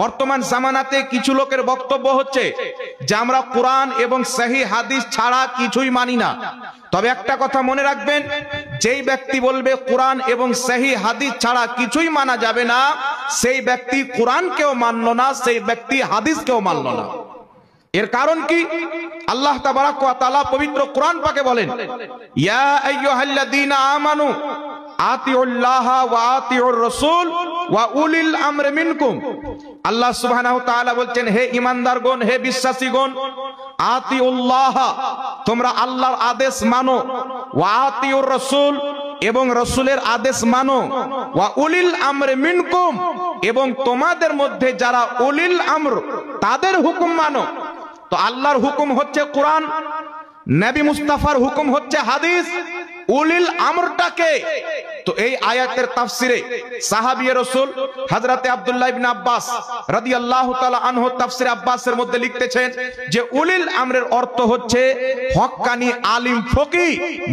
বর্তমান জামানাতে কিছু লোকের বক্তব্য হচ্ছে যে আমরা কোরআন এবং সহিহ হাদিস ছাড়া কিছুই মানি না। তবে একটা কথা মনে রাখবেন, যেই ব্যক্তি বলবে কোরআন এবং সহিহ হাদিস ছাড়া কিছুই মানা যাবে না, সেই ব্যক্তি কোরআনকেও মানলো না, সেই ব্যক্তি হাদিসকেও মানলো না। এর কারণ কি? আল্লাহ তাবারাক ওয়া তাআলা পবিত্র কোরআন পাকে বলেন, ইয়া আইয়ুহাল্লাযীনা আমানু আতিউল্লাহা ওয়া আতিউর রাসূল ওয়া উলিল আমরি মিনকুম। আল্লাহ সুবহানাহু ওয়া তাআলা বলছেন, হে ঈমানদারগণ, হে বিশ্বাসীগণ, আতিউল্লাহা, তোমরা আল্লাহর আদেশ মানো, ওয়া আতিউর রাসূল, এবং রাসূলের আদেশ মানো, ওয়া উলিল আমরি মিনকুম, এবং তোমাদের মধ্যে যারা উলিল আমর তাদের হুকুম মানো। তো আল্লাহর হুকুম হচ্ছে কোরআন, নবী মুস্তাফার হুকুম হচ্ছে হাদিস। উলিল আমরটাকে, তো এই আয়াতের তাফসিরে সাহাবী রাসূল হযরতে আব্দুল্লাহ ইবনে আব্বাস রাদিয়াল্লাহু তাআলা আনহু তাফসিরে আব্বাসের মধ্যে লিখতেছেন যে উলিল আমরের অর্থ হচ্ছে হক্কানি আলিম ফকিহ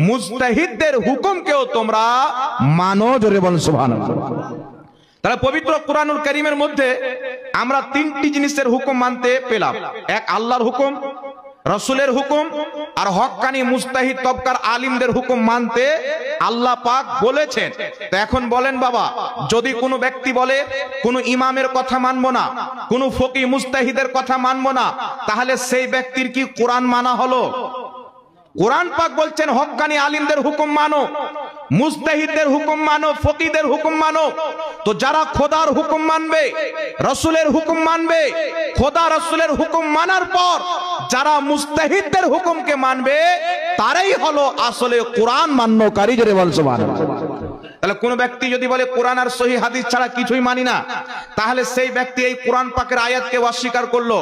মুজতাহিদদের হুকুমকেও তোমরা মানো। জোরে বলেন সুবহানাল্লাহ। তাহলে পবিত্র কোরআনুল কারীমের মধ্যে আমরা তিনটি জিনিসের হুকুম মানতে পেলাম। এক, আল্লাহর হুকুম, রাসূলের হুকুম, আর হক্কানি মুজতাহিদ তবকার আলিমদের হুকুম মানতে আল্লাহ পাক বলেছেন। তো এখন বলেন বাবা, যদি কোনো ব্যক্তি বলে কোনো ইমামের কথা মানবো না, কোনো ফকিহ মুজতাহিদের কথা মানবো না, তাহলে সেই ব্যক্তির কি কোরআন মানা হলো? কোরআন পাক বলছেন হক্কানি আলিমদের হুকুম মানো, মুজতাহিদদের হুকুম মানো, ফকিহদের হুকুম মানো। তো যারা খোদার হুকুম মানবে, রাসূলের হুকুম মানবে, খোদা রাসূলের হুকুম মানার পর যারা মুজতাহিদদের হুকুমকে মানবে, তারাই হলো আসলে কোরআন মান্যকারী। জোরে বল সুবহানাল্লাহ। তাহলে কোন ব্যক্তি যদি বলে কোরআন আর সহিহ হাদিস ছাড়া কিছুই মানি না, তাহলে সেই ব্যক্তি এই কোরআন পাকের আয়াতকে অস্বীকার করলো।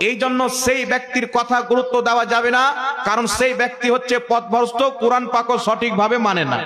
এই জন্য সেই ব্যক্তির কথা গুরুত্ব দেওয়া যাবে না, কারণ সেই ব্যক্তি হচ্ছে পথভ্রষ্ট, কোরআন পাকও সঠিকভাবে মানে না।